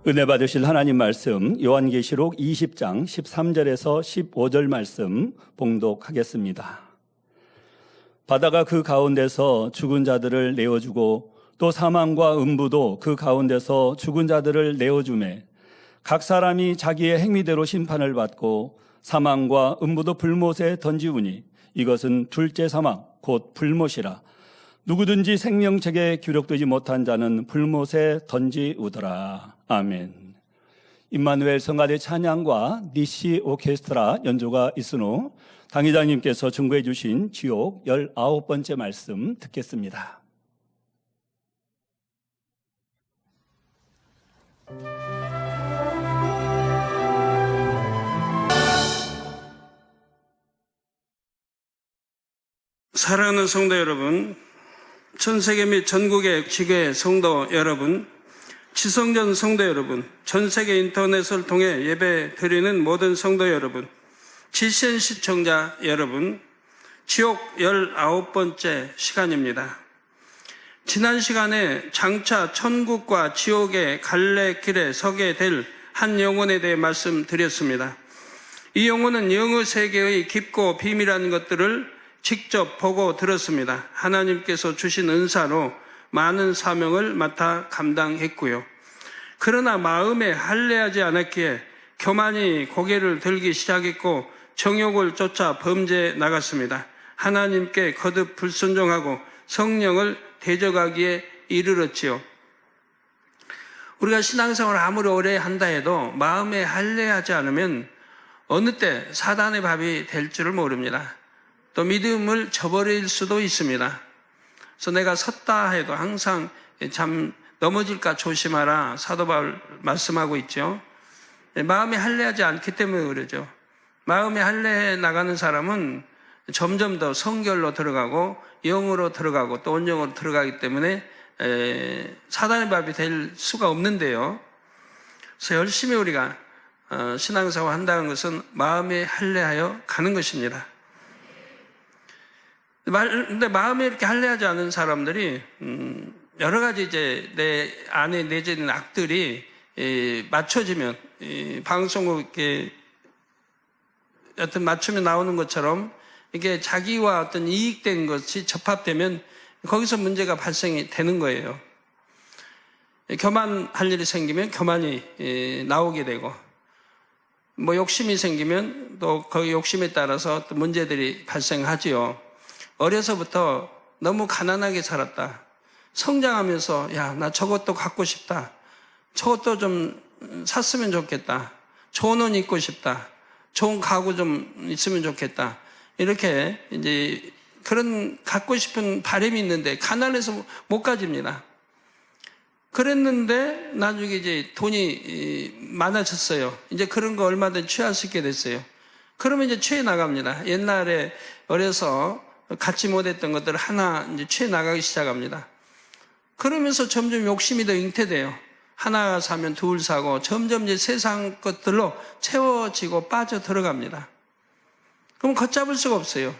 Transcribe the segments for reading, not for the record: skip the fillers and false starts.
은혜 받으실 하나님 말씀 요한계시록 20장 13절에서 15절 말씀 봉독하겠습니다. 바다가 그 가운데서 죽은 자들을 내어주고 또 사망과 음부도 그 가운데서 죽은 자들을 내어주매 각 사람이 자기의 행위대로 심판을 받고 사망과 음부도 불못에 던지우니 이것은 둘째 사망 곧 불못이라. 누구든지 생명책에 기록되지 못한 자는 불못에 던지우더라. 아멘. 임마누엘 성가대 찬양과 니시 오케스트라 연주가 있은 후 당회장님께서 중보해 주신 지옥 19번째 말씀 듣겠습니다. 사랑하는 성도 여러분, 전 세계 및 전국의 지교회 성도 여러분, 지성전 성도 여러분, 전 세계 인터넷을 통해 예배 드리는 모든 성도 여러분, GCN 시청자 여러분, 지옥 19번째 시간입니다. 지난 시간에 장차 천국과 지옥의 갈래길에 서게 될 한 영혼에 대해 말씀드렸습니다. 이 영혼은 영의 세계의 깊고 비밀한 것들을 직접 보고 들었습니다. 하나님께서 주신 은사로 많은 사명을 맡아 감당했고요. 그러나 마음에 할례하지 않았기에 교만히 고개를 들기 시작했고 정욕을 쫓아 범죄에 나갔습니다. 하나님께 거듭 불순종하고 성령을 대적하기에 이르렀지요. 우리가 신앙생활을 아무리 오래 한다 해도 마음에 할례하지 않으면 어느 때 사단의 밥이 될 줄을 모릅니다. 또 믿음을 저버릴 수도 있습니다. 그래서 내가 섰다 해도 항상 참 넘어질까 조심하라 사도 바울 말씀하고 있죠. 마음에 할례하지 않기 때문에 그러죠. 마음에 할례해 나가는 사람은 점점 더 성결로 들어가고 영으로 들어가고 또 온영으로 들어가기 때문에 사단의 밥이 될 수가 없는데요. 그래서 열심히 우리가 신앙생활 한다는 것은 마음에 할례하여 가는 것입니다. 근데 마음에 이렇게 할례하지 않은 사람들이 여러 가지 이제 내 안에 내재된 악들이 맞춰지면 방송국 이렇게 어떤 맞춤이 나오는 것처럼 이게 자기와 어떤 이익된 것이 접합되면 거기서 문제가 발생이 되는 거예요. 교만할 일이 생기면 교만이 나오게 되고 뭐 욕심이 생기면 또 그 욕심에 따라서 또 문제들이 발생하지요. 어려서부터 너무 가난하게 살았다. 성장하면서 야, 나 저것도 갖고 싶다. 저것도 좀 샀으면 좋겠다. 좋은 옷 입고 싶다. 좋은 가구 좀 있으면 좋겠다. 이렇게 이제 그런 갖고 싶은 바람이 있는데 가난해서 못 가집니다. 그랬는데 나중에 이제 돈이 많아졌어요. 이제 그런 거 얼마든지 취할 수 있게 됐어요. 그러면 이제 취해 나갑니다. 옛날에 어려서 갖지 못했던 것들을 하나 이제 취해 나가기 시작합니다. 그러면서 점점 욕심이 더 잉태돼요. 하나 사면 둘 사고 점점 이제 세상 것들로 채워지고 빠져 들어갑니다. 그럼 걷잡을 수가 없어요.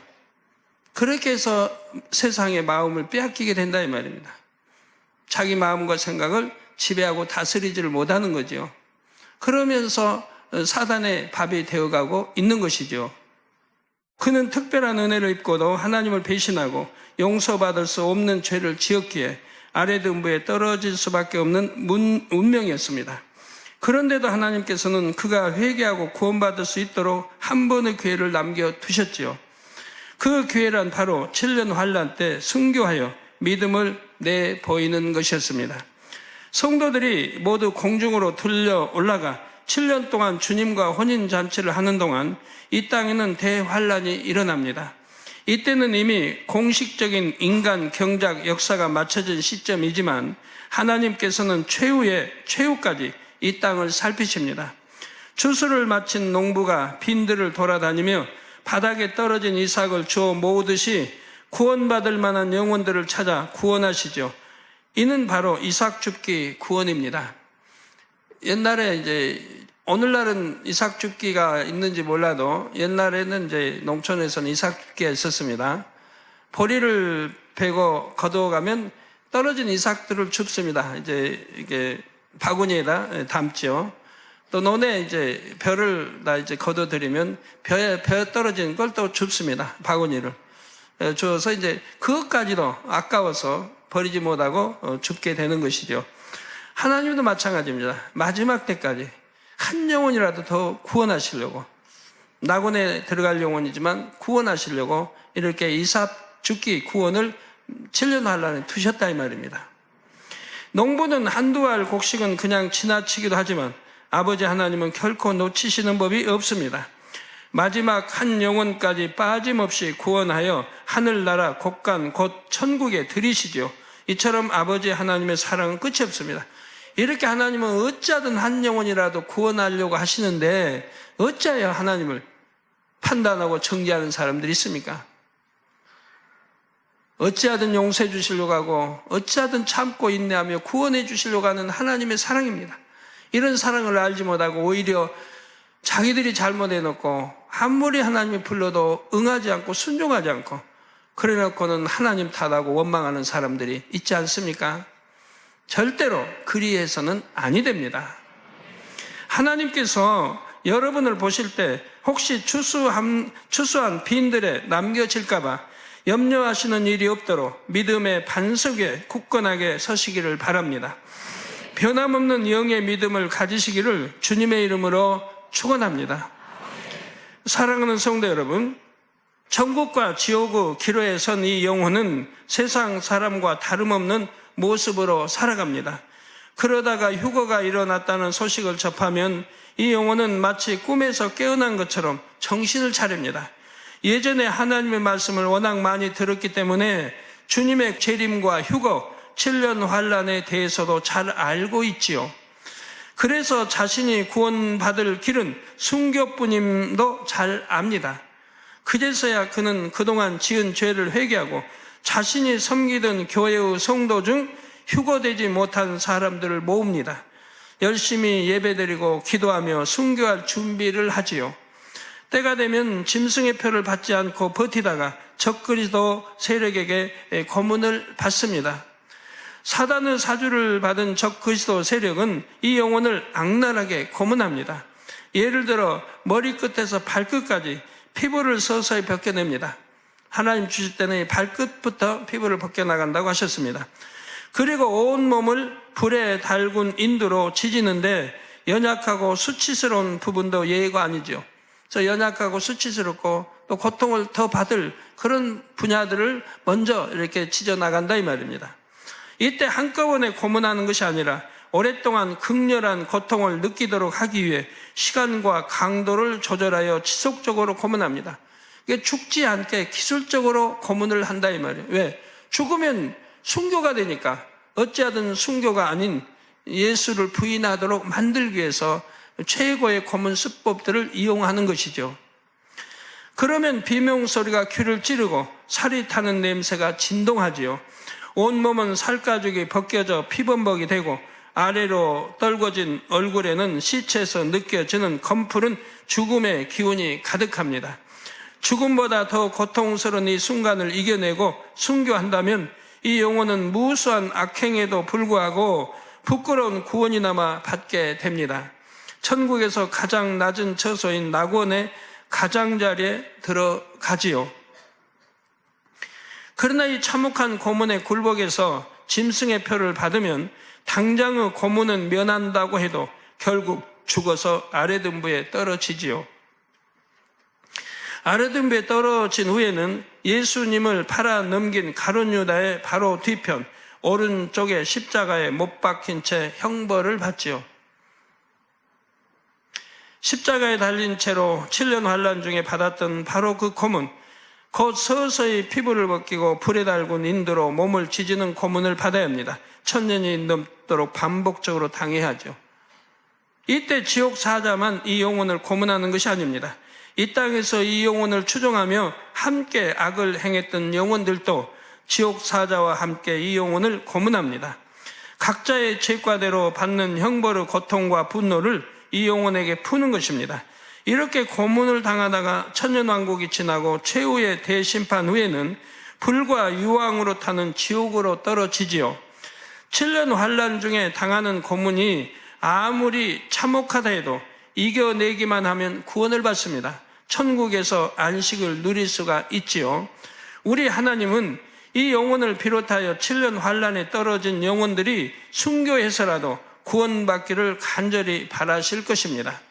그렇게 해서 세상의 마음을 빼앗기게 된다 이 말입니다. 자기 마음과 생각을 지배하고 다스리지를 못하는 거죠. 그러면서 사단의 밥이 되어가고 있는 것이죠. 그는 특별한 은혜를 입고도 하나님을 배신하고 용서받을 수 없는 죄를 지었기에 아래등부에 떨어질 수밖에 없는 운명이었습니다. 그런데도 하나님께서는 그가 회개하고 구원받을 수 있도록 한 번의 기회를 남겨두셨지요. 그 기회란 바로 7년 환난 때 순교하여 믿음을 내보이는 것이었습니다. 성도들이 모두 공중으로 들려 올라가 7년 동안 주님과 혼인잔치를 하는 동안 이 땅에는 대환란이 일어납니다. 이때는 이미 공식적인 인간 경작 역사가 맞춰진 시점이지만 하나님께서는 최후의 최후까지 이 땅을 살피십니다. 추수를 마친 농부가 빈들을 돌아다니며 바닥에 떨어진 이삭을 주워 모으듯이 구원받을 만한 영혼들을 찾아 구원하시죠. 이는 바로 이삭 줍기 구원입니다. 옛날에 이제 오늘날은 이삭 줍기가 있는지 몰라도 옛날에는 이제 농촌에서는 이삭 줍기가 있었습니다. 보리를 베고 거두어가면 떨어진 이삭들을 줍습니다. 이제 이게 바구니에다 담죠. 또 논에 이제 벼를 다 이제 걷어들이면 벼에 떨어지는 걸 또 줍습니다. 바구니를 주어서 이제 그것까지도 아까워서 버리지 못하고 줍게 되는 것이죠. 하나님도 마찬가지입니다. 마지막 때까지 한 영혼이라도 더 구원하시려고, 낙원에 들어갈 영혼이지만 구원하시려고 이렇게 이삭 죽기 구원을 7년 환란에 두셨다 이 말입니다. 농부는 한두 알 곡식은 그냥 지나치기도 하지만 아버지 하나님은 결코 놓치시는 법이 없습니다. 마지막 한 영혼까지 빠짐없이 구원하여 하늘나라 곳간 곧 천국에 들이시죠. 이처럼 아버지 하나님의 사랑은 끝이 없습니다. 이렇게 하나님은 어찌하든 한 영혼이라도 구원하려고 하시는데 어찌하여 하나님을 판단하고 정죄하는 사람들이 있습니까? 어찌하든 용서해 주시려고 하고 어찌하든 참고 인내하며 구원해 주시려고 하는 하나님의 사랑입니다. 이런 사랑을 알지 못하고 오히려 자기들이 잘못해놓고 아무리 하나님이 불러도 응하지 않고 순종하지 않고 그래놓고는 하나님 탓하고 원망하는 사람들이 있지 않습니까? 절대로 그리해서는 아니 됩니다. 하나님께서 여러분을 보실 때 혹시 추수한 빈들에 남겨질까봐 염려하시는 일이 없도록 믿음의 반석 위에 굳건하게 서시기를 바랍니다. 변함없는 영의 믿음을 가지시기를 주님의 이름으로 축원합니다. 사랑하는 성도 여러분, 천국과 지옥의 기로에 선 이 영혼은 세상 사람과 다름없는 모습으로 살아갑니다. 그러다가 휴거가 일어났다는 소식을 접하면 이 영혼은 마치 꿈에서 깨어난 것처럼 정신을 차립니다. 예전에 하나님의 말씀을 워낙 많이 들었기 때문에 주님의 재림과 휴거, 7년 환란에 대해서도 잘 알고 있지요. 그래서 자신이 구원받을 길은 순교뿐임도 잘 압니다. 그제서야 그는 그동안 지은 죄를 회개하고 자신이 섬기던 교회의 성도 중 휴거되지 못한 사람들을 모읍니다. 열심히 예배드리고 기도하며 순교할 준비를 하지요. 때가 되면 짐승의 표를 받지 않고 버티다가 적그리스도 세력에게 고문을 받습니다. 사단의 사주를 받은 적그리스도 세력은 이 영혼을 악랄하게 고문합니다. 예를 들어 머리끝에서 발끝까지 피부를 서서히 벗겨냅니다. 하나님 주실 때는 발끝부터 피부를 벗겨나간다고 하셨습니다. 그리고 온 몸을 불에 달군 인두로 지지는데 연약하고 수치스러운 부분도 예의가 아니죠. 저 연약하고 수치스럽고 또 고통을 더 받을 그런 분야들을 먼저 이렇게 지져나간다 이 말입니다. 이때 한꺼번에 고문하는 것이 아니라 오랫동안 극렬한 고통을 느끼도록 하기 위해 시간과 강도를 조절하여 지속적으로 고문합니다. 이게 죽지 않게 기술적으로 고문을 한다 이 말이에요. 왜? 죽으면 순교가 되니까 어찌하든 순교가 아닌 예수를 부인하도록 만들기 위해서 최고의 고문 수법들을 이용하는 것이죠. 그러면 비명소리가 귀를 찌르고 살이 타는 냄새가 진동하지요. 온몸은 살가죽이 벗겨져 피범벅이 되고 아래로 떨궈진 얼굴에는 시체에서 느껴지는 검푸른 죽음의 기운이 가득합니다. 죽음보다 더 고통스러운 이 순간을 이겨내고 순교한다면 이 영혼은 무수한 악행에도 불구하고 부끄러운 구원이나마 받게 됩니다. 천국에서 가장 낮은 처소인 낙원의 가장자리에 들어가지요. 그러나 이 참혹한 고문의 굴복에서 짐승의 표를 받으면 당장의 고문은 면한다고 해도 결국 죽어서 아래등부에 떨어지지요. 아래등부에 떨어진 후에는 예수님을 팔아 넘긴 가룟 유다의 바로 뒤편 오른쪽에 십자가에 못 박힌 채 형벌을 받지요. 십자가에 달린 채로 7년 환란 중에 받았던 바로 그 고문, 곧 서서히 피부를 벗기고 불에 달군 인두로 몸을 지지는 고문을 받아야 합니다. 1000년이 넘도록 반복적으로 당해야 하죠. 이때 지옥 사자만 이 영혼을 고문하는 것이 아닙니다. 이 땅에서 이 영혼을 추종하며 함께 악을 행했던 영혼들도 지옥 사자와 함께 이 영혼을 고문합니다. 각자의 죄과대로 받는 형벌의 고통과 분노를 이 영혼에게 푸는 것입니다. 이렇게 고문을 당하다가 천년왕국이 지나고 최후의 대심판 후에는 불과 유황으로 타는 지옥으로 떨어지지요. 7년 환란 중에 당하는 고문이 아무리 참혹하다 해도 이겨내기만 하면 구원을 받습니다. 천국에서 안식을 누릴 수가 있지요. 우리 하나님은 이 영혼을 비롯하여 7년 환란에 떨어진 영혼들이 순교해서라도 구원받기를 간절히 바라실 것입니다.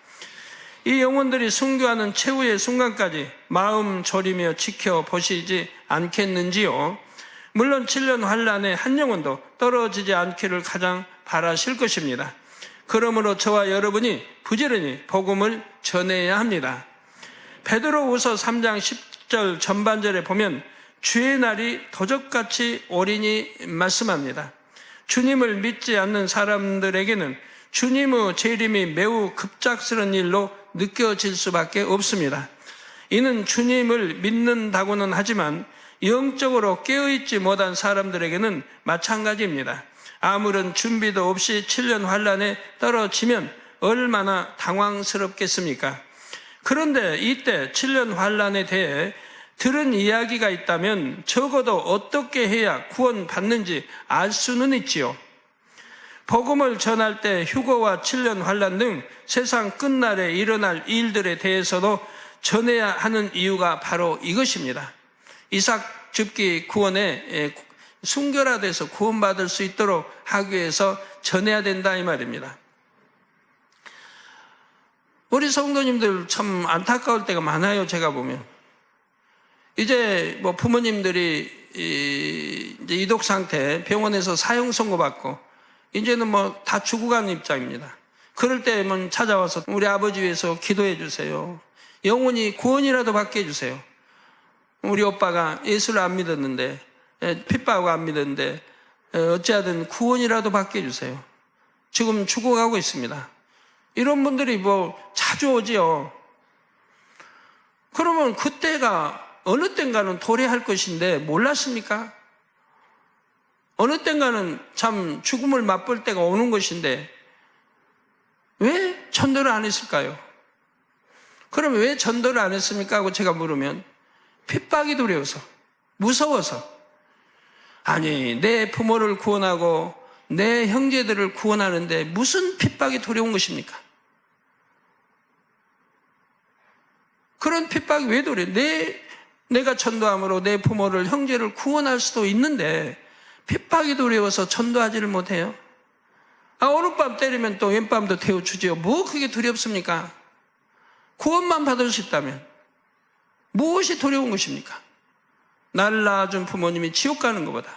이 영혼들이 순교하는 최후의 순간까지 마음 졸이며 지켜보시지 않겠는지요? 물론 7년 환란에 한 영혼도 떨어지지 않기를 가장 바라실 것입니다. 그러므로 저와 여러분이 부지런히 복음을 전해야 합니다. 베드로후서 3장 10절 전반절에 보면 주의 날이 도적같이 오리니 말씀합니다. 주님을 믿지 않는 사람들에게는 주님의 재림이 매우 급작스러운 일로 느껴질 수밖에 없습니다. 이는 주님을 믿는다고는 하지만 영적으로 깨어있지 못한 사람들에게는 마찬가지입니다. 아무런 준비도 없이 7년 환란에 떨어지면 얼마나 당황스럽겠습니까? 그런데 이때 7년 환란에 대해 들은 이야기가 있다면 적어도 어떻게 해야 구원받는지 알 수는 있지요. 복음을 전할 때 휴거와 7년 환란 등 세상 끝날에 일어날 일들에 대해서도 전해야 하는 이유가 바로 이것입니다. 이삭 죽기 구원에 순교라도 해서 구원받을 수 있도록 하기 위해서 전해야 된다 이 말입니다. 우리 성도님들 참 안타까울 때가 많아요. 제가 보면 이제 뭐 부모님들이 이제 이독 상태 병원에서 사형 선고받고 이제는 뭐 다 죽어가는 입장입니다. 그럴 때면 찾아와서 우리 아버지 위해서 기도해 주세요. 영혼이 구원이라도 받게 해주세요. 우리 오빠가 예수를 안 믿었는데 핍박하고 안 믿었는데 어찌하든 구원이라도 받게 해주세요. 지금 죽어가고 있습니다. 이런 분들이 뭐 자주 오지요. 그러면 그때가 어느 땐가는 도래할 것인데 몰랐습니까? 어느 땐가는 참 죽음을 맛볼 때가 오는 것인데 왜 전도를 안 했을까요? 그럼 왜 전도를 안 했습니까? 하고 제가 물으면 핍박이 두려워서, 무서워서. 아니, 내 부모를 구원하고 내 형제들을 구원하는데 무슨 핍박이 두려운 것입니까? 그런 핍박이 왜 두려워? 내가 전도함으로 내 부모를, 형제를 구원할 수도 있는데 핍박이 두려워서 전도하지를 못해요. 오늘 밤 때리면 또 왼밤도 태워주지요. 뭐 그게 두렵습니까? 구원만 받을 수 있다면 무엇이 두려운 것입니까? 나를 낳아준 부모님이 지옥 가는 것보다,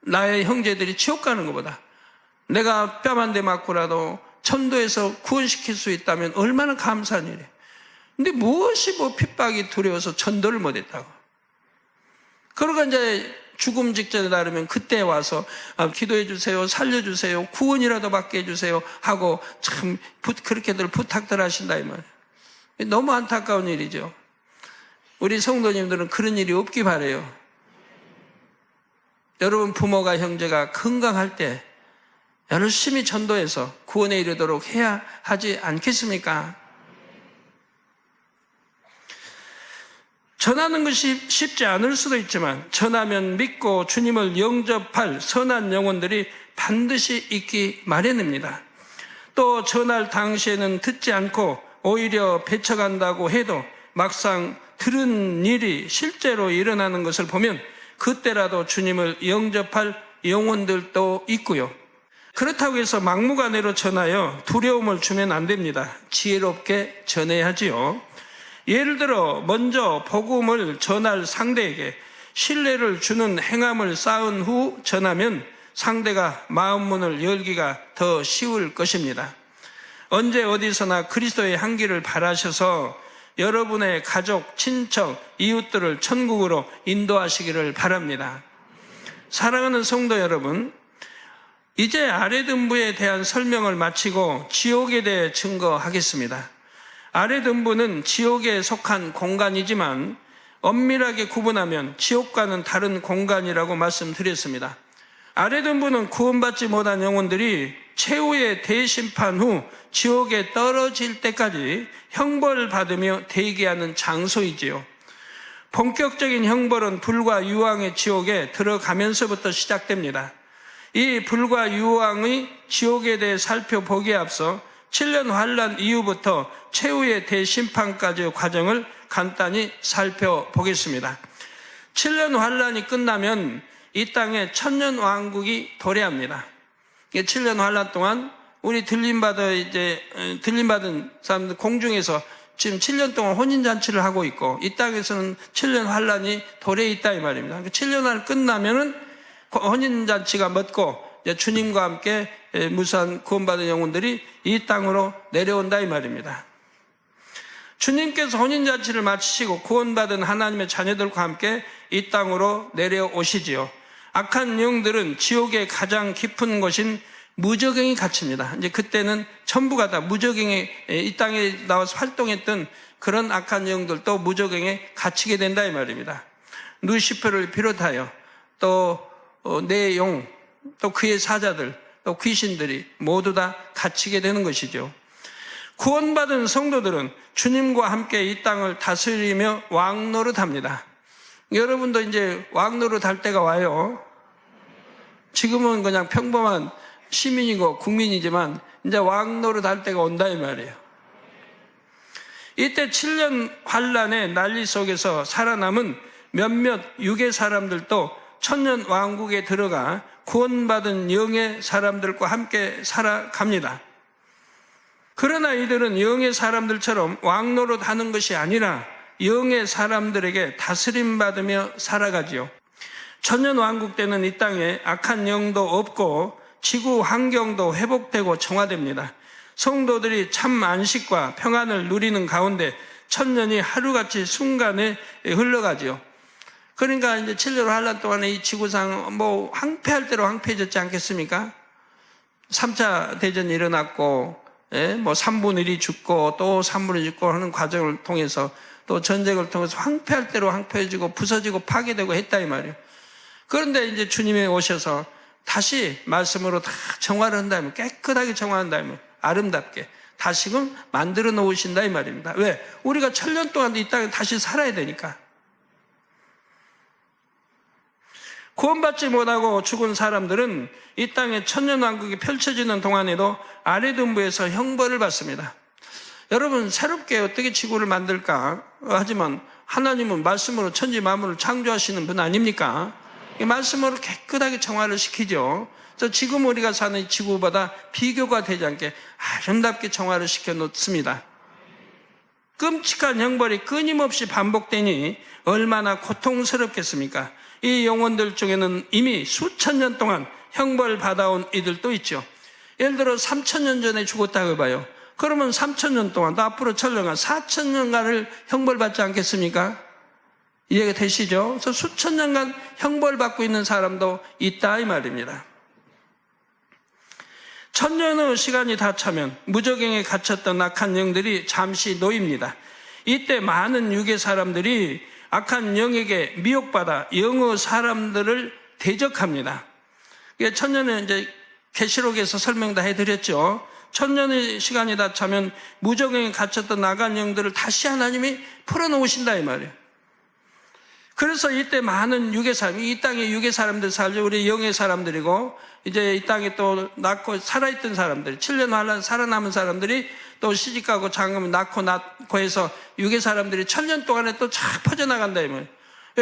나의 형제들이 지옥 가는 것보다 내가 뺨 한 대 맞고라도 전도해서 구원시킬 수 있다면 얼마나 감사한 일이에요. 근데 무엇이 뭐 핍박이 두려워서 전도를 못했다고. 그러고 이제 죽음 직전에 다르면 그때 와서 기도해 주세요, 살려주세요, 구원이라도 받게 해주세요 하고 참 그렇게들 부탁들 하신다 이 말이에요. 너무 안타까운 일이죠. 우리 성도님들은 그런 일이 없기 바라요. 여러분 부모가 형제가 건강할 때 열심히 전도해서 구원에 이르도록 해야 하지 않겠습니까? 전하는 것이 쉽지 않을 수도 있지만 전하면 믿고 주님을 영접할 선한 영혼들이 반드시 있기 마련입니다. 또 전할 당시에는 듣지 않고 오히려 배쳐간다고 해도 막상 들은 일이 실제로 일어나는 것을 보면 그때라도 주님을 영접할 영혼들도 있고요. 그렇다고 해서 막무가내로 전하여 두려움을 주면 안 됩니다. 지혜롭게 전해야지요. 예를 들어 먼저 복음을 전할 상대에게 신뢰를 주는 행함을 쌓은 후 전하면 상대가 마음문을 열기가 더 쉬울 것입니다. 언제 어디서나 그리스도의 향기를 바라셔서 여러분의 가족, 친척, 이웃들을 천국으로 인도하시기를 바랍니다. 사랑하는 성도 여러분, 이제 아래등부에 대한 설명을 마치고 지옥에 대해 증거하겠습니다. 아래등부는 지옥에 속한 공간이지만 엄밀하게 구분하면 지옥과는 다른 공간이라고 말씀드렸습니다. 아래등부는 구원받지 못한 영혼들이 최후의 대심판 후 지옥에 떨어질 때까지 형벌을 받으며 대기하는 장소이지요. 본격적인 형벌은 불과 유황의 지옥에 들어가면서부터 시작됩니다. 이 불과 유황의 지옥에 대해 살펴보기에 앞서 7년 환란 이후부터 최후의 대심판까지의 과정을 간단히 살펴보겠습니다. 7년 환란이 끝나면 이 땅에 천년 왕국이 도래합니다. 7년 환란 동안 우리 들림받은 사람들 공중에서 지금 7년 동안 혼인잔치를 하고 있고, 이 땅에서는 7년 환란이 도래해 있다 이 말입니다. 7년 환란 끝나면은 혼인잔치가 멎고 주님과 함께 무수한 구원받은 영혼들이 이 땅으로 내려온다 이 말입니다. 주님께서 혼인잔치를 마치시고 구원받은 하나님의 자녀들과 함께 이 땅으로 내려오시지요. 악한 영들은 지옥의 가장 깊은 곳인 무저갱이 갇힙니다. 이제 그때는 전부가 다 무저갱에, 이 땅에 나와서 활동했던 그런 악한 영들도 무저갱에 갇히게 된다 이 말입니다. 루시퍼를 비롯하여 또 내용, 또 그의 사자들, 또 귀신들이 모두 다 갇히게 되는 것이죠. 구원받은 성도들은 주님과 함께 이 땅을 다스리며 왕노릇합니다. 여러분도 이제 왕노릇할 때가 와요. 지금은 그냥 평범한 시민이고 국민이지만 이제 왕노릇할 때가 온다 이 말이에요. 이때 7년 환란의 난리 속에서 살아남은 몇몇 육의 사람들도 천년 왕국에 들어가 구원받은 영의 사람들과 함께 살아갑니다. 그러나 이들은 영의 사람들처럼 왕노릇하는 것이 아니라 영의 사람들에게 다스림받으며 살아가지요. 천년 왕국 때는 이 땅에 악한 영도 없고 지구 환경도 회복되고 정화됩니다. 성도들이 참 안식과 평안을 누리는 가운데 천년이 하루같이 순간에 흘러가지요. 그러니까 이제 7년 환란 동안에 이 지구상 황폐할 대로 황폐해졌지 않겠습니까? 3차 대전이 일어났고, 3분의 1이 죽고 또 3분의 1이 죽고 하는 과정을 통해서 또 전쟁을 통해서 황폐할 대로 황폐해지고 부서지고 파괴되고 했다 이 말이에요. 그런데 이제 주님이 오셔서 다시 말씀으로 다 정화를 한다면, 깨끗하게 정화한다면, 아름답게 다시금 만들어 놓으신다 이 말입니다. 왜? 우리가 천년 동안 이 땅에 다시 살아야 되니까. 구원받지 못하고 죽은 사람들은 이 땅에 천년왕국이 펼쳐지는 동안에도 아래등부에서 형벌을 받습니다. 여러분, 새롭게 어떻게 지구를 만들까? 하지만 하나님은 말씀으로 천지 만물을 창조하시는 분 아닙니까? 이 말씀으로 깨끗하게 정화를 시키죠. 그래서 지금 우리가 사는 이 지구보다 비교가 되지 않게 아름답게 정화를 시켜 놓습니다. 끔찍한 형벌이 끊임없이 반복되니 얼마나 고통스럽겠습니까? 이 영혼들 중에는 이미 수천 년 동안 형벌 받아온 이들도 있죠. 예를 들어 3,000년 전에 죽었다고 해봐요. 그러면 3,000년 동안 또 앞으로 천년간 4,000년간을 형벌 받지 않겠습니까? 이해가 되시죠? 그래서 수천 년간 형벌 받고 있는 사람도 있다 이 말입니다. 천년의 시간이 다 차면 무저갱에 갇혔던 악한 영들이 잠시 놓입니다. 이때 많은 육의 사람들이 악한 영에게 미혹받아 영의 사람들을 대적합니다. 천년은 이제 계시록에서 설명 다 해드렸죠. 천년의 시간이 다 차면 무저갱에 갇혔던 악한 영들을 다시 하나님이 풀어놓으신다 이 말이에요. 그래서 이때 많은 육의 사람, 이 땅에 육의 사람들 살죠. 우리 영의 사람들이고, 이제 이 땅에 또 낳고 살아있던 사람들, 7년 환란 살아남은 사람들이 또 시집가고 장가면 낳고 해서 육의 사람들이 천년 동안에 또 쫙 퍼져나간다 이 말이에요.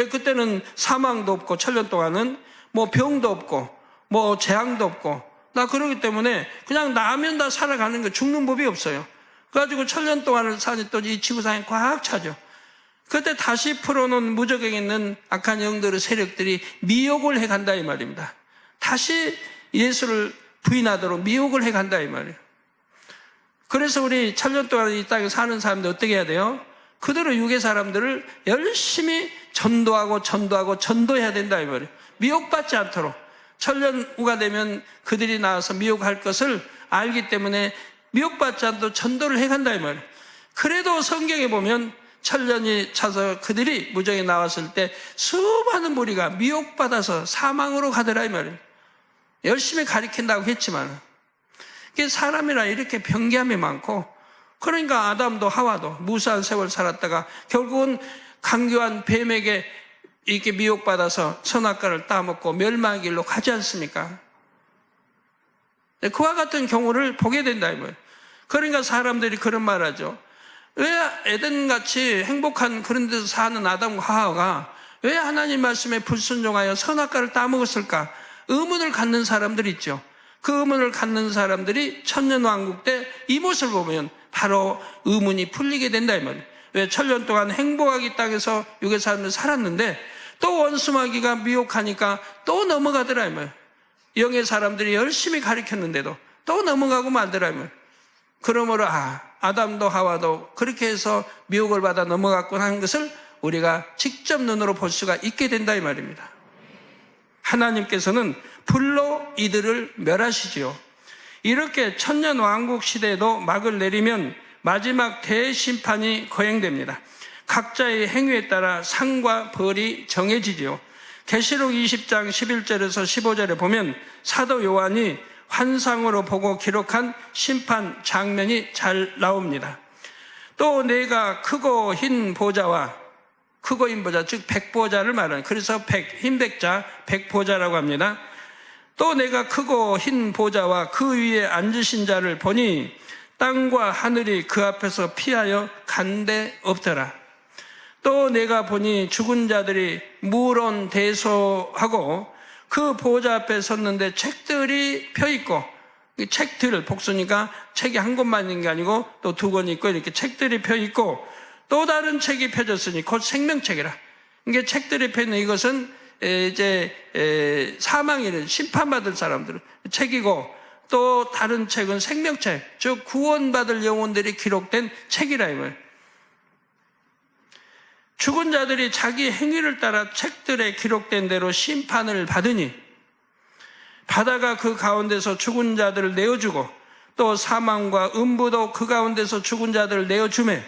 그때는 사망도 없고, 천년 동안은 병도 없고, 재앙도 없고, 그러기 때문에 그냥 나면 다 살아가는 거, 죽는 법이 없어요. 그래가지고 천년 동안을 사니 또 이 지구상에 꽉 차죠. 그때 다시 풀어놓은 무저갱에 있는 악한 영들의 세력들이 미혹을 해간다 이 말입니다. 다시 예수를 부인하도록 미혹을 해간다 이 말이에요. 그래서 우리 천년 동안 이 땅에 사는 사람들 어떻게 해야 돼요? 그대로 육의 사람들을 열심히 전도해야 된다 이 말이에요. 미혹받지 않도록. 천년 후가 되면 그들이 나와서 미혹할 것을 알기 때문에 미혹받지 않도록 전도를 해간다 이 말이에요. 그래도 성경에 보면 천년이 차서 그들이 무저갱에 나왔을 때 수많은 무리가 미혹받아서 사망으로 가더라 이 말이에요. 열심히 가리킨다고 했지만 사람이라 이렇게 변개함이 많고, 그러니까 아담도 하와도 무수한 세월 살았다가 결국은 강교한 뱀에게 이렇게 미혹받아서 선악과를 따먹고 멸망의 길로 가지 않습니까? 그와 같은 경우를 보게 된다 이 말이에요. 그러니까 사람들이 그런 말 하죠. 왜 에덴같이 행복한 그런 데서 사는 아담과 하와가 왜 하나님 말씀에 불순종하여 선악과를 따먹었을까? 의문을 갖는 사람들이 있죠. 그 의문을 갖는 사람들이 천년왕국 때 이 모습을 보면 바로 의문이 풀리게 된다 이 말이에요. 왜 천년 동안 행복하게 이 땅에서 육의 사람들 살았는데 또 원수마귀가 미혹하니까 또 넘어가더라 이 말이에요. 영의 사람들이 열심히 가르쳤는데도 또 넘어가고 말더라 이 말이에요. 그러므로 아담도 하와도 그렇게 해서 미혹을 받아 넘어갔구나 하는 것을 우리가 직접 눈으로 볼 수가 있게 된다 이 말입니다. 하나님께서는 불로 이들을 멸하시지요. 이렇게 천년왕국 시대에도 막을 내리면 마지막 대심판이 거행됩니다. 각자의 행위에 따라 상과 벌이 정해지지요. 계시록 20장 11절에서 15절에 보면 사도 요한이 환상으로 보고 기록한 심판 장면이 잘 나옵니다. 또 내가 크고 흰 보좌와 크고 흰 보좌, 즉 백보좌를 말하는, 그래서 흰 백자, 백보좌라고 합니다. 또 내가 크고 흰 보좌와 그 위에 앉으신 자를 보니 땅과 하늘이 그 앞에서 피하여 간데 없더라. 또 내가 보니 죽은 자들이 물론대소하고 그 보좌 앞에 섰는데 책들이 펴있고, 책들, 복수니까 책이 한 권만 있는 게 아니고 또 두 권 있고 이렇게 책들이 펴있고 또 다른 책이 펴졌으니 곧 생명책이라. 이게 책들이 펴있는 이것은 이제 사망에 이른 심판받을 사람들은 책이고 또 다른 책은 생명책, 즉 구원받을 영혼들이 기록된 책이라 이 말이에요. 죽은 자들이 자기 행위를 따라 책들에 기록된 대로 심판을 받으니 바다가 그 가운데서 죽은 자들을 내어주고 또 사망과 음부도 그 가운데서 죽은 자들을 내어주매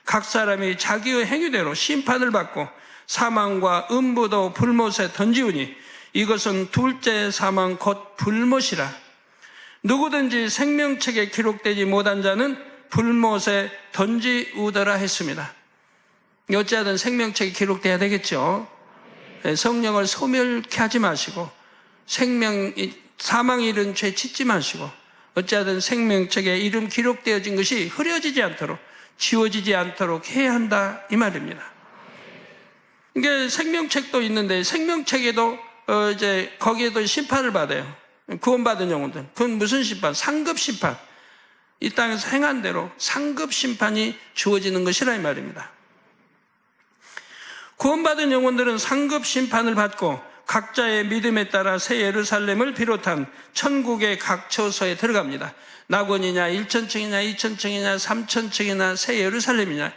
각 사람이 자기의 행위대로 심판을 받고 사망과 음부도 불못에 던지우니 이것은 둘째 사망 곧 불못이라. 누구든지 생명책에 기록되지 못한 자는 불못에 던지우더라 했습니다. 어찌하든 생명책에 기록돼야 되겠죠. 성령을 소멸케 하지 마시고 사망에 이른 죄 짓지 마시고 어찌하든 생명책에 이름 기록되어진 것이 흐려지지 않도록 지워지지 않도록 해야 한다 이 말입니다. 이게 생명책도 있는데 생명책에도 이제 거기에도 심판을 받아요. 구원받은 영혼들. 그건 무슨 심판? 상급 심판. 이 땅에서 행한 대로 상급 심판이 주어지는 것이라 이 말입니다. 구원받은 영혼들은 상급 심판을 받고 각자의 믿음에 따라 새 예루살렘을 비롯한 천국의 각 처소에 들어갑니다. 낙원이냐 1,000층이냐 2,000층이냐 3,000층이나 새 예루살렘이냐의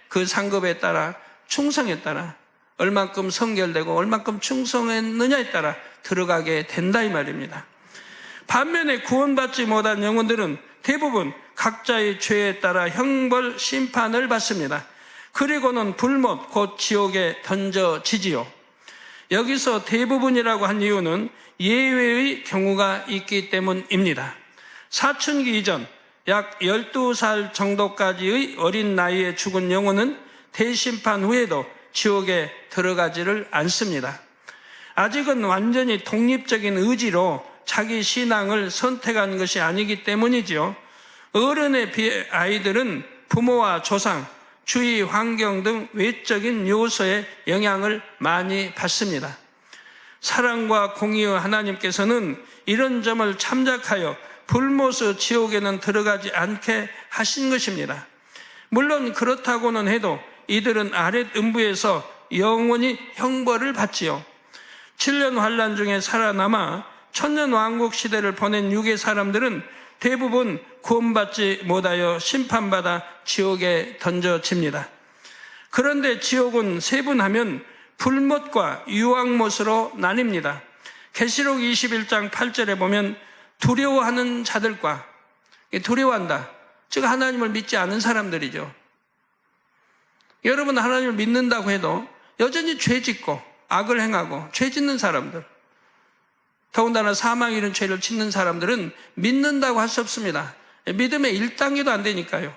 그 상급에 따라 충성에 따라 얼만큼 성결되고 얼만큼 충성했느냐에 따라 들어가게 된다 이 말입니다. 반면에 구원받지 못한 영혼들은 대부분 각자의 죄에 따라 형벌 심판을 받습니다. 그리고는 불못 곧 지옥에 던져지지요. 여기서 대부분이라고 한 이유는 예외의 경우가 있기 때문입니다. 사춘기 이전 약 12살 정도까지의 어린 나이에 죽은 영혼은 대심판 후에도 지옥에 들어가지를 않습니다. 아직은 완전히 독립적인 의지로 자기 신앙을 선택한 것이 아니기 때문이지요. 어른에 비해 아이들은 부모와 조상, 주위 환경 등 외적인 요소의 영향을 많이 받습니다. 사랑과 공의의 하나님께서는 이런 점을 참작하여 불못의 지옥에는 들어가지 않게 하신 것입니다. 물론 그렇다고는 해도 이들은 아랫 음부에서 영원히 형벌을 받지요. 7년 환란 중에 살아남아 천년왕국 시대를 보낸 육의 사람들은 대부분 구원받지 못하여 심판받아 지옥에 던져집니다. 그런데 지옥은 세분하면 불못과 유황못으로 나뉩니다. 계시록 21장 8절에 보면 두려워하는 자들과, 두려워한다, 즉 하나님을 믿지 않은 사람들이죠. 여러분 하나님을 믿는다고 해도 여전히 죄짓고 악을 행하고 죄짓는 사람들, 더군다나 사망 이런 죄를 짓는 사람들은 믿는다고 할 수 없습니다. 믿음의 1단계도 안 되니까요.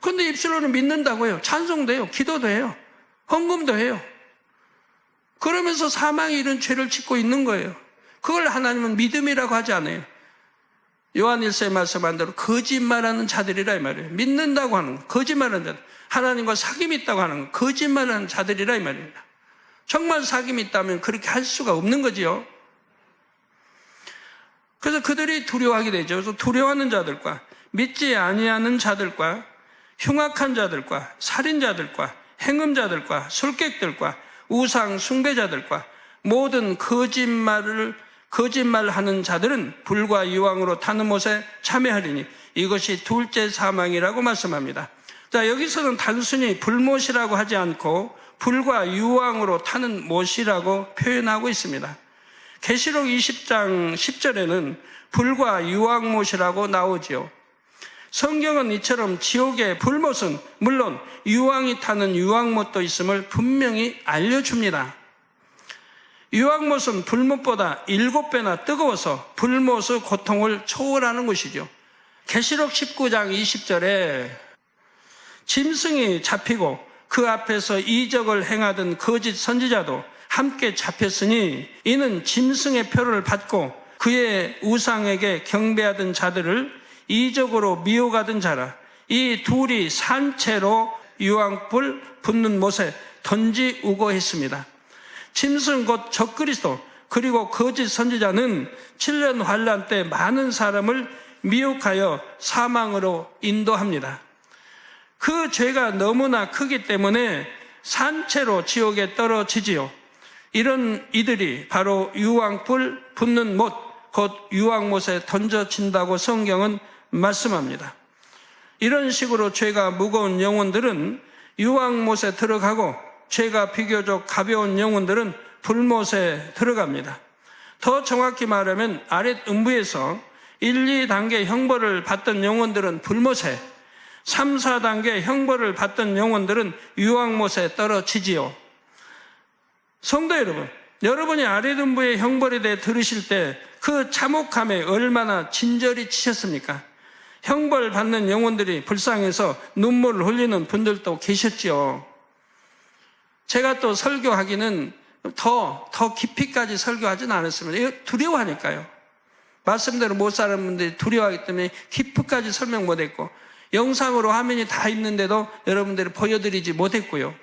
그런데 입술로는 믿는다고 해요. 찬송도 해요. 기도도 해요. 헌금도 해요. 그러면서 사망이 이런 죄를 짓고 있는 거예요. 그걸 하나님은 믿음이라고 하지 않아요. 요한일서에 말씀한 대로 거짓말하는 자들이라 이 말이에요. 믿는다고 하는 거, 거짓말하는 자들. 하나님과 사귐이 있다고 하는 거, 거짓말하는 자들이라 이 말입니다. 정말 사귐이 있다면 그렇게 할 수가 없는 거지요. 그래서 그들이 두려워하게 되죠. 그래서 두려워하는 자들과 믿지 아니하는 자들과 흉악한 자들과 살인자들과 행음자들과 술객들과 우상 숭배자들과 모든 거짓말하는 자들은 불과 유황으로 타는 못에 참여하리니 이것이 둘째 사망이라고 말씀합니다. 자, 여기서는 단순히 불못이라고 하지 않고 불과 유황으로 타는 못이라고 표현하고 있습니다. 계시록 20장 10절에는 불과 유황못이라고 나오지요. 성경은 이처럼 지옥의 불못은 물론 유황이 타는 유황못도 있음을 분명히 알려줍니다. 유황못은 불못보다 7배나 뜨거워서 불못의 고통을 초월하는 것이죠. 계시록 19장 20절에 짐승이 잡히고 그 앞에서 이적을 행하던 거짓 선지자도 함께 잡혔으니 이는 짐승의 표를 받고 그의 우상에게 경배하던 자들을 이적으로 미혹하던 자라. 이 둘이 산채로 유황불 붙는 못에 던지우고 했습니다. 짐승 곧 적그리스도 그리고 거짓 선지자는 7년 환란 때 많은 사람을 미혹하여 사망으로 인도합니다. 그 죄가 너무나 크기 때문에 산채로 지옥에 떨어지지요. 이런 이들이 바로 유황불 붙는 못, 곧 유황못에 던져진다고 성경은 말씀합니다. 이런 식으로 죄가 무거운 영혼들은 유황못에 들어가고 죄가 비교적 가벼운 영혼들은 불못에 들어갑니다. 더 정확히 말하면 아랫 음부에서 1, 2단계 형벌을 받던 영혼들은 불못에, 3, 4단계 형벌을 받던 영혼들은 유황못에 떨어지지요. 성도 여러분, 여러분이 아랫 음부의 형벌에 대해 들으실 때 그 참혹함에 얼마나 진절이 치셨습니까? 형벌 받는 영혼들이 불쌍해서 눈물을 흘리는 분들도 계셨지요. 제가 또 설교하기는 더 깊이까지 설교하지는 않았습니다. 두려워하니까요. 말씀대로 못 사는 분들이 두려워하기 때문에 깊이까지 설명 못했고 영상으로 화면이 다 있는데도 여러분들이 보여드리지 못했고요.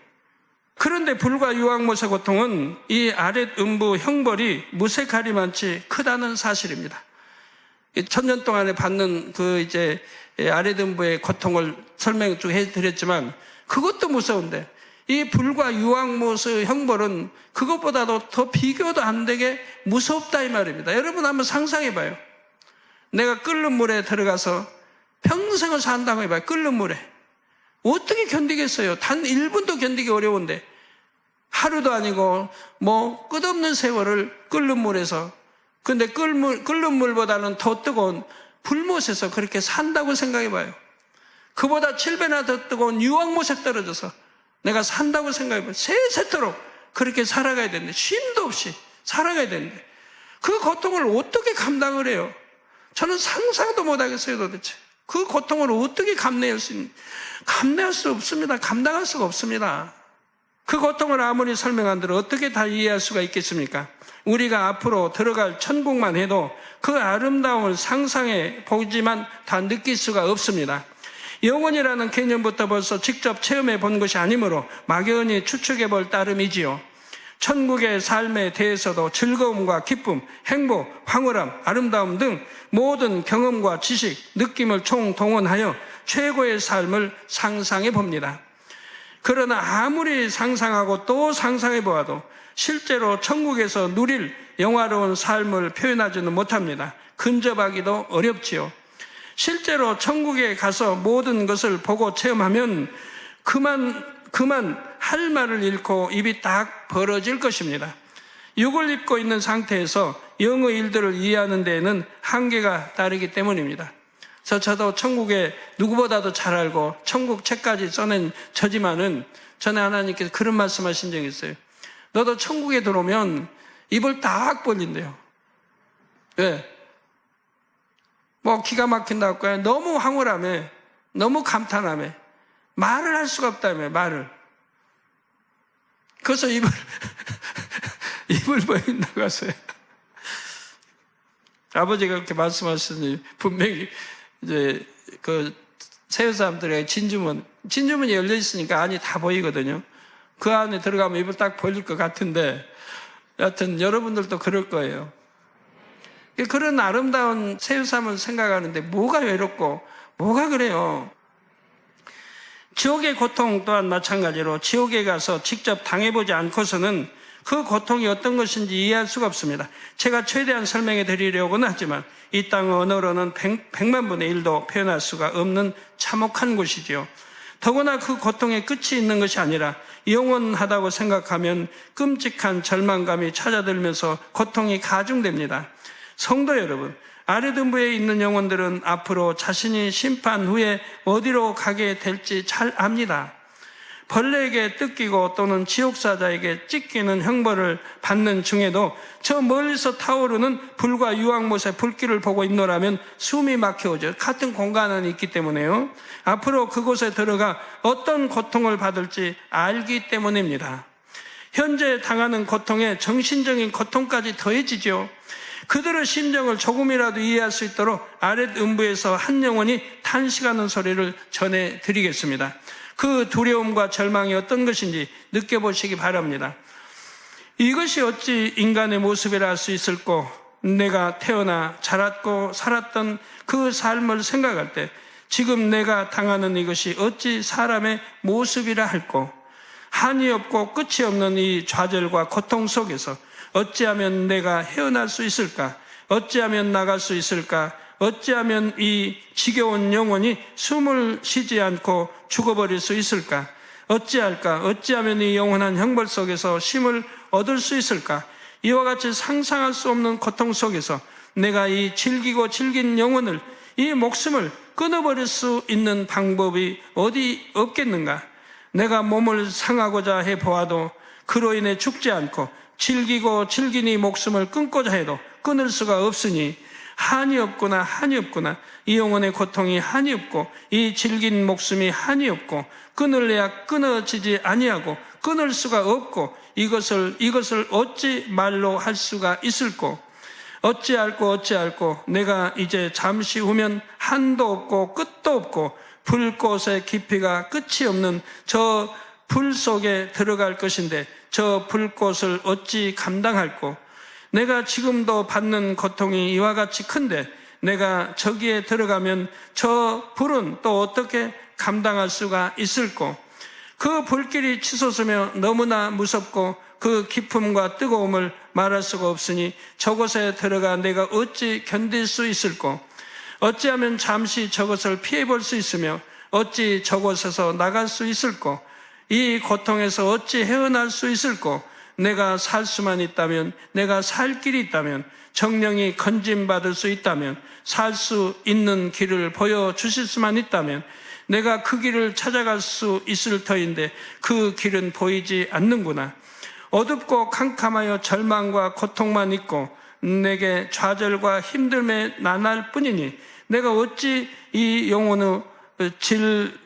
그런데 불과 유황못의 고통은 이 아랫 음부 형벌이 무색하리만치 크다는 사실입니다. 1000년 동안에 받는 아랫 음부의 고통을 설명 쭉 해드렸지만 그것도 무서운데 이 불과 유황못의 형벌은 그것보다도 더 비교도 안 되게 무섭다 이 말입니다. 여러분 한번 상상해봐요. 내가 끓는 물에 들어가서 평생을 산다고 해봐요. 끓는 물에. 어떻게 견디겠어요? 단 1분도 견디기 어려운데 하루도 아니고 끝없는 세월을 끓는 물에서, 근데 끓는 물보다는 더 뜨거운 불못에서 그렇게 산다고 생각해봐요. 그보다 7배나 더 뜨거운 유황못에 떨어져서 내가 산다고 생각해봐요. 세세토록 그렇게 살아가야 되는데, 쉼도 없이 살아가야 되는데 그 고통을 어떻게 감당을 해요? 저는 상상도 못하겠어요. 도대체 그 고통을 어떻게 감내할 수 없습니다. 감당할 수가 없습니다. 그 고통을 아무리 설명한들 어떻게 다 이해할 수가 있겠습니까? 우리가 앞으로 들어갈 천국만 해도 그 아름다움을 상상해 보지만 다 느낄 수가 없습니다. 영혼이라는 개념부터 벌써 직접 체험해 본 것이 아니므로 막연히 추측해 볼 따름이지요. 천국의 삶에 대해서도 즐거움과 기쁨, 행복, 황홀함, 아름다움 등 모든 경험과 지식, 느낌을 총동원하여 최고의 삶을 상상해 봅니다. 그러나 아무리 상상하고 또 상상해 보아도 실제로 천국에서 누릴 영화로운 삶을 표현하지는 못합니다. 근접하기도 어렵지요. 실제로 천국에 가서 모든 것을 보고 체험하면 그만 할 말을 잃고 입이 딱 벌어질 것입니다. 육을 입고 있는 상태에서 영의 일들을 이해하는 데에는 한계가 따르기 때문입니다. 저도 천국에 누구보다도 잘 알고 천국 책까지 써낸 저지만은 전에 하나님께서 그런 말씀하신 적이 있어요. 너도 천국에 들어오면 입을 딱 벌린대요. 왜? 기가 막힌다고 할까요? 너무 황홀하며 너무 감탄하며 말을 할 수가 없다며 말을. 그래서 입을 벌린다고 하세요. 아버지가 그렇게 말씀하시니 분명히 이제 그 세우 사람들의 진주문이 열려 있으니까 안이 다 보이거든요. 그 안에 들어가면 입을 딱 벌릴 것 같은데, 여하튼 여러분들도 그럴 거예요. 그런 아름다운 세우삼을 생각하는데 뭐가 외롭고 뭐가 그래요? 지옥의 고통 또한 마찬가지로 지옥에 가서 직접 당해보지 않고서는 그 고통이 어떤 것인지 이해할 수가 없습니다. 제가 최대한 설명해 드리려고는 하지만 이 땅의 언어로는 100만 분의 1도 표현할 수가 없는 참혹한 곳이지요. 더구나 그 고통의 끝이 있는 것이 아니라 영원하다고 생각하면 끔찍한 절망감이 찾아들면서 고통이 가중됩니다. 성도 여러분, 아르든부에 있는 영혼들은 앞으로 자신이 심판 후에 어디로 가게 될지 잘 압니다. 벌레에게 뜯기고 또는 지옥사자에게 찢기는 형벌을 받는 중에도 저 멀리서 타오르는 불과 유황못의 불길을 보고 있노라면 숨이 막혀오죠. 같은 공간은 있기 때문에요. 앞으로 그곳에 들어가 어떤 고통을 받을지 알기 때문입니다. 현재 당하는 고통에 정신적인 고통까지 더해지죠. 그들의 심정을 조금이라도 이해할 수 있도록 아랫 음부에서 한 영혼이 탄식하는 소리를 전해드리겠습니다. 그 두려움과 절망이 어떤 것인지 느껴보시기 바랍니다. 이것이 어찌 인간의 모습이라 할 수 있을꼬? 내가 태어나 자랐고 살았던 그 삶을 생각할 때 지금 내가 당하는 이것이 어찌 사람의 모습이라 할꼬? 한이 없고 끝이 없는 이 좌절과 고통 속에서 어찌하면 내가 헤어날 수 있을까? 어찌하면 나갈 수 있을까? 어찌하면 이 지겨운 영혼이 숨을 쉬지 않고 죽어버릴 수 있을까? 어찌할까? 어찌하면 이 영원한 형벌 속에서 쉼을 얻을 수 있을까? 이와 같이 상상할 수 없는 고통 속에서 내가 이 질기고 질긴 영혼을, 이 목숨을 끊어버릴 수 있는 방법이 어디 없겠는가? 내가 몸을 상하고자 해 보아도 그로 인해 죽지 않고 질기고 질긴 이 목숨을 끊고자 해도 끊을 수가 없으니 한이 없구나, 한이 없구나. 이 영혼의 고통이 한이 없고 이 질긴 목숨이 한이 없고 끊을래야 끊어지지 아니하고 끊을 수가 없고 이것을 어찌 말로 할 수가 있을꼬? 어찌할꼬 내가 이제 잠시 후면 한도 없고 끝도 없고 불꽃의 깊이가 끝이 없는 저 불 속에 들어갈 것인데 저 불꽃을 어찌 감당할꼬? 내가 지금도 받는 고통이 이와 같이 큰데 내가 저기에 들어가면 저 불은 또 어떻게 감당할 수가 있을꼬? 그 불길이 치솟으며 너무나 무섭고 그 기품과 뜨거움을 말할 수가 없으니 저곳에 들어가 내가 어찌 견딜 수 있을꼬? 어찌하면 잠시 저것을 피해볼 수 있으며 어찌 저곳에서 나갈 수 있을꼬? 이 고통에서 어찌 헤어날 수 있을꼬? 내가 살 수만 있다면, 내가 살 길이 있다면, 정령이 건짐받을 수 있다면, 살 수 있는 길을 보여주실 수만 있다면 내가 그 길을 찾아갈 수 있을 터인데 그 길은 보이지 않는구나. 어둡고 캄캄하여 절망과 고통만 있고 내게 좌절과 힘듦에 난할 뿐이니 내가 어찌 이 영혼의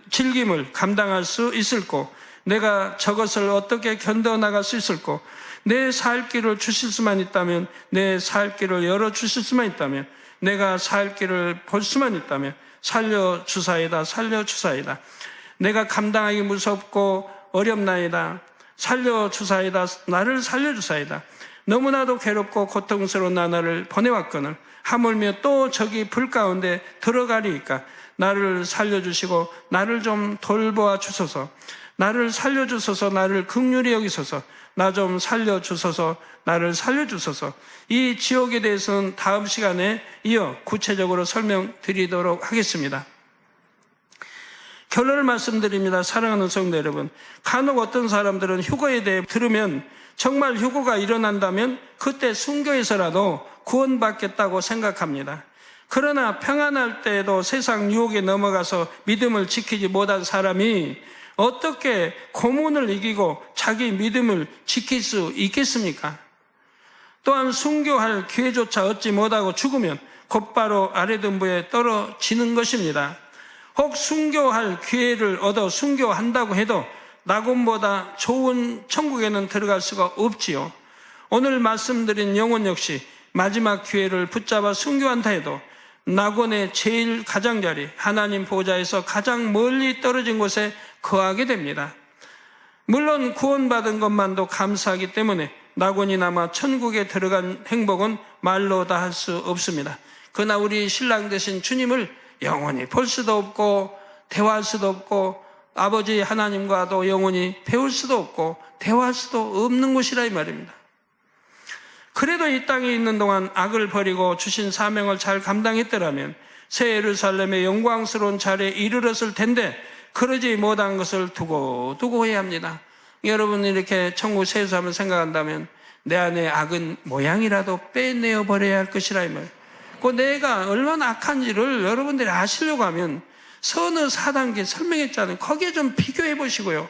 질김을 감당할 수 있을꼬? 내가 저것을 어떻게 견뎌나갈 수 있을꼬? 내 살 길을 주실 수만 있다면, 내 살 길을 열어주실 수만 있다면, 내가 살 길을 볼 수만 있다면 살려주사이다, 살려주사이다. 내가 감당하기 무섭고 어렵나이다. 살려주사이다, 나를 살려주사이다. 너무나도 괴롭고 고통스러운 나를 보내왔거늘 하물며 또 저기 불 가운데 들어가리이까 나를 살려주시고 나를 좀 돌보아 주소서. 나를 살려주소서. 나를 긍휼히 여기소서. 나 좀 살려주소서. 나를 살려주소서. 이 지옥에 대해서는 다음 시간에 이어 구체적으로 설명드리도록 하겠습니다. 결론을 말씀드립니다. 사랑하는 성도 여러분, 간혹 어떤 사람들은 휴거에 대해 들으면 정말 휴거가 일어난다면 그때 순교해서라도 구원받겠다고 생각합니다. 그러나 평안할 때에도 세상 유혹에 넘어가서 믿음을 지키지 못한 사람이 어떻게 고문을 이기고 자기 믿음을 지킬 수 있겠습니까? 또한 순교할 기회조차 얻지 못하고 죽으면 곧바로 아랫음부에 떨어지는 것입니다. 혹 순교할 기회를 얻어 순교한다고 해도 낙원보다 좋은 천국에는 들어갈 수가 없지요. 오늘 말씀드린 영혼 역시 마지막 기회를 붙잡아 순교한다 해도 낙원의 제일 가장자리 하나님 보좌에서 가장 멀리 떨어진 곳에 거하게 됩니다. 물론 구원받은 것만도 감사하기 때문에 낙원이 남아 천국에 들어간 행복은 말로 다 할 수 없습니다. 그러나 우리 신랑 되신 주님을 영원히 볼 수도 없고 대화할 수도 없고 아버지 하나님과도 영원히 배울 수도 없고 대화할 수도 없는 곳이라 이 말입니다. 그래도 이 땅에 있는 동안 악을 버리고 주신 사명을 잘 감당했더라면 새 예루살렘의 영광스러운 자리에 이르렀을 텐데 그러지 못한 것을 두고 해야 합니다. 여러분 이렇게 천국 세수 한번 생각한다면 내 안에 악은 모양이라도 빼내어 버려야 할 것이라 이 말. 그 내가 얼마나 악한지를 여러분들이 아시려고 하면 서너 4단계 설명했잖아요. 거기에 좀 비교해 보시고요.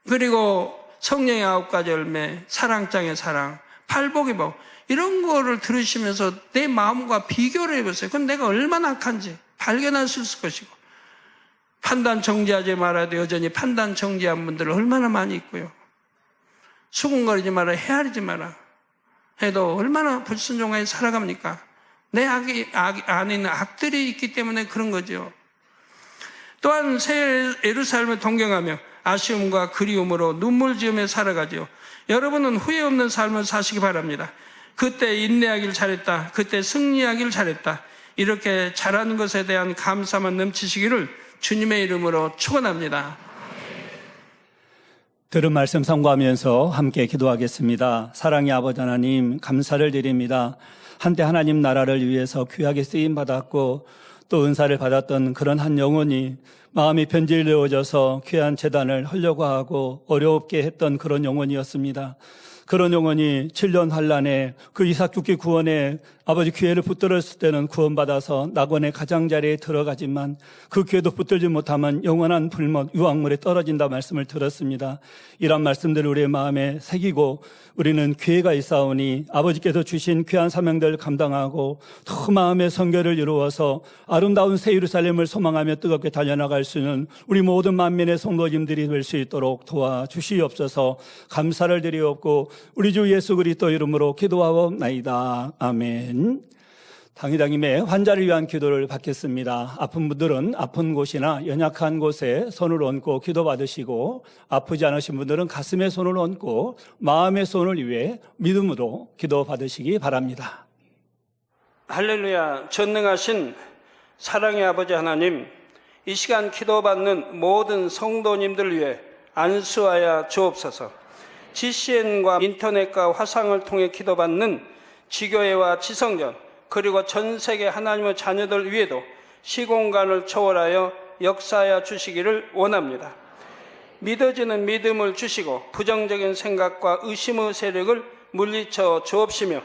그리고 성령의 9가지 열매, 사랑장의 사랑, 팔복의 복 이런 거를 들으시면서 내 마음과 비교를 해보세요. 그럼 내가 얼마나 악한지 발견할 수 있을 것이고 판단 정지하지 말아도 여전히 판단 정지한 분들 얼마나 많이 있고요. 수군거리지 마라, 헤아리지 마라 해도 얼마나 불순종하게 살아갑니까? 내 안에 있는 악들이 있기 때문에 그런 거죠. 또한 새 예루살렘을 동경하며 아쉬움과 그리움으로 눈물 지으며 살아가죠. 여러분은 후회 없는 삶을 사시기 바랍니다. 그때 인내하길 잘했다. 그때 승리하길 잘했다. 이렇게 잘한 것에 대한 감사만 넘치시기를 주님의 이름으로 축원합니다. 들은 말씀 상고하면서 함께 기도하겠습니다. 사랑의 아버지 하나님 감사를 드립니다. 한때 하나님 나라를 위해서 귀하게 쓰임받았고 또 은사를 받았던 그런 한 영혼이 마음이 변질되어져서 귀한 재단을 하려고 하고 어렵게 했던 그런 영혼이었습니다. 그런 영혼이 7년 환란에 그 이삭 죽기 구원에 아버지 기회를 붙들었을 때는 구원받아서 낙원의 가장자리에 들어가지만 그 기회도 붙들지 못하면 영원한 불못 유황물에 떨어진다 말씀을 들었습니다. 이런 말씀들을 우리의 마음에 새기고 우리는 기회가 있사오니 아버지께서 주신 귀한 사명들을 감당하고 더 마음의 성결을 이루어서 아름다운 새 예루살렘을 소망하며 뜨겁게 달려나갈 수 있는 우리 모든 만민의 성도님들이 될 수 있도록 도와주시옵소서. 감사를 드리옵고 우리 주 예수 그리스도 이름으로 기도하옵나이다. 아멘. 당회장님의 환자를 위한 기도를 받겠습니다. 아픈 분들은 아픈 곳이나 연약한 곳에 손을 얹고 기도받으시고 아프지 않으신 분들은 가슴에 손을 얹고 마음의 손을 위해 믿음으로 기도받으시기 바랍니다. 할렐루야. 전능하신 사랑의 아버지 하나님, 이 시간 기도받는 모든 성도님들 위해 안수하여 주옵소서. GCN과 인터넷과 화상을 통해 기도받는 지교회와 지성전 그리고 전 세계 하나님의 자녀들 위에도 시공간을 초월하여 역사하여 주시기를 원합니다. 믿어지는 믿음을 주시고 부정적인 생각과 의심의 세력을 물리쳐 주옵시며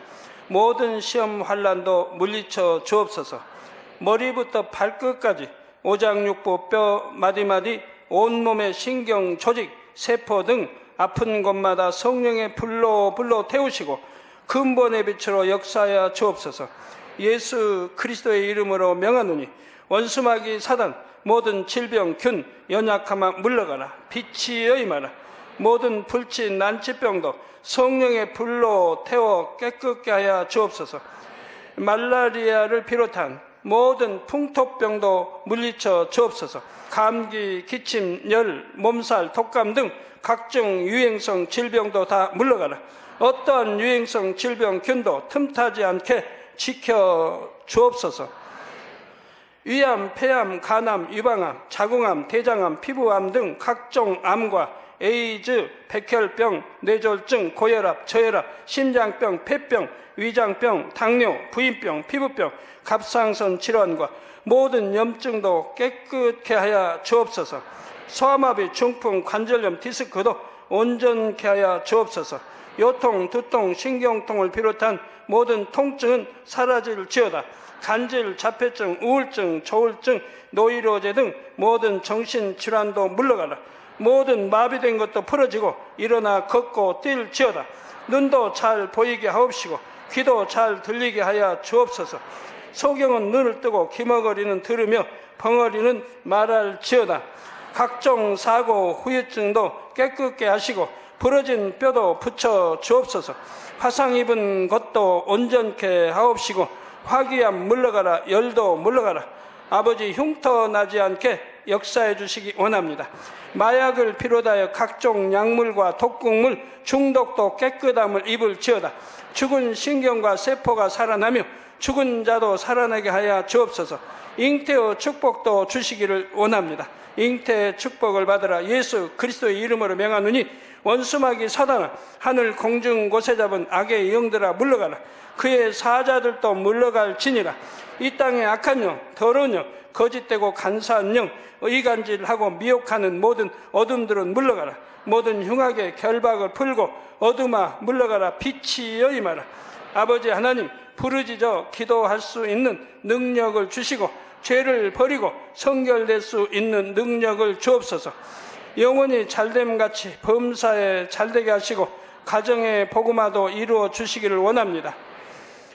모든 시험 환난도 물리쳐 주옵소서. 머리부터 발끝까지 오장육부 뼈 마디마디 온몸의 신경 조직 세포 등 아픈 곳마다 성령의 불로 태우시고 근본의 빛으로 역사하여 주옵소서. 예수 그리스도의 이름으로 명하노니 원수마귀 사단 모든 질병 균 연약함아 물러가라. 빛이 임하라. 모든 불치 난치병도 성령의 불로 태워 깨끗게 하여 주옵소서. 말라리아를 비롯한 모든 풍토병도 물리쳐 주옵소서. 감기, 기침, 열, 몸살, 독감 등 각종 유행성 질병도 다 물러가라. 어떠한 유행성 질병 균도 틈타지 않게 지켜 주옵소서. 위암, 폐암, 간암, 유방암, 자궁암, 대장암, 피부암 등 각종 암과 에이즈, 백혈병, 뇌졸중, 고혈압, 저혈압, 심장병, 폐병, 위장병, 당뇨, 부인병, 피부병, 갑상선 질환과 모든 염증도 깨끗게 하여 주옵소서. 소아마비, 중풍, 관절염, 디스크도 온전케 하여 주옵소서. 요통, 두통, 신경통을 비롯한 모든 통증은 사라질지어다. 간질, 자폐증, 우울증, 조울증, 노이로제 등 모든 정신질환도 물러가라. 모든 마비된 것도 풀어지고 일어나 걷고 뛸지어다. 눈도 잘 보이게 하옵시고 귀도 잘 들리게 하여 주옵소서. 소경은 눈을 뜨고 기머거리는 들으며 벙어리는 말할지어다. 각종 사고, 후유증도 깨끗게 하시고 부러진 뼈도 붙여 주옵소서. 화상 입은 것도 온전케 하옵시고 화기암 물러가라, 열도 물러가라. 아버지 흉터 나지 않게 역사해 주시기 원합니다. 마약을 비롯하여 각종 약물과 독극물 중독도 깨끗함을 입을지어다. 죽은 신경과 세포가 살아나며 죽은 자도 살아나게 하여 주옵소서. 잉태의 축복도 주시기를 원합니다. 잉태의 축복을 받으라. 예수 그리스도의 이름으로 명하노니 원수마귀 사단아, 하늘 공중 곳에 잡은 악의 영들아 물러가라. 그의 사자들도 물러갈지니라. 이 땅의 악한 영, 더러운 영, 거짓되고 간사한 영, 의간질하고 미혹하는 모든 어둠들은 물러가라. 모든 흉악의 결박을 풀고 어둠아 물러가라. 빛이여 임하라. 아버지 하나님, 부르짖어 기도할 수 있는 능력을 주시고 죄를 버리고 성결될 수 있는 능력을 주옵소서. 영원히 잘됨같이 범사에 잘되게 하시고 가정의 복음화도 이루어 주시기를 원합니다.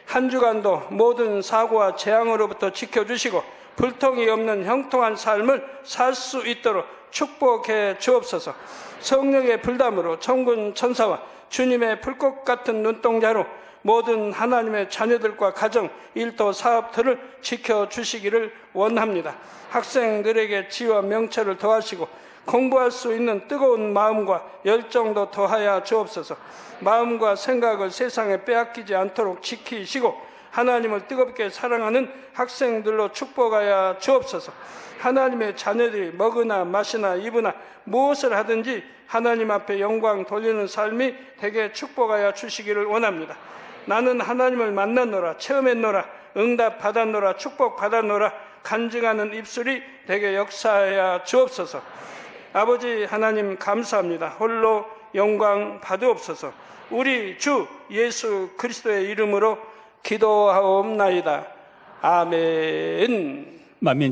한 주간도 모든 사고와 재앙으로부터 지켜주시고 불통이 없는 형통한 삶을 살 수 있도록 축복해 주옵소서. 성령의 불담으로 천군 천사와 주님의 불꽃 같은 눈동자로 모든 하나님의 자녀들과 가정, 일도, 사업들을 지켜주시기를 원합니다. 학생들에게 지혜와 명철을 더하시고 공부할 수 있는 뜨거운 마음과 열정도 더하여 주옵소서. 마음과 생각을 세상에 빼앗기지 않도록 지키시고 하나님을 뜨겁게 사랑하는 학생들로 축복하여 주옵소서. 하나님의 자녀들이 먹으나 마시나 입으나 무엇을 하든지 하나님 앞에 영광 돌리는 삶이 되게 축복하여 주시기를 원합니다. 나는 하나님을 만났노라, 체험했노라, 응답 받았노라, 축복 받았노라 간증하는 입술이 되게 역사하여 주옵소서. 아버지 하나님 감사합니다. 홀로 영광 받으옵소서. 우리 주 예수 그리스도의 이름으로 기도하옵나이다. 아멘. 만민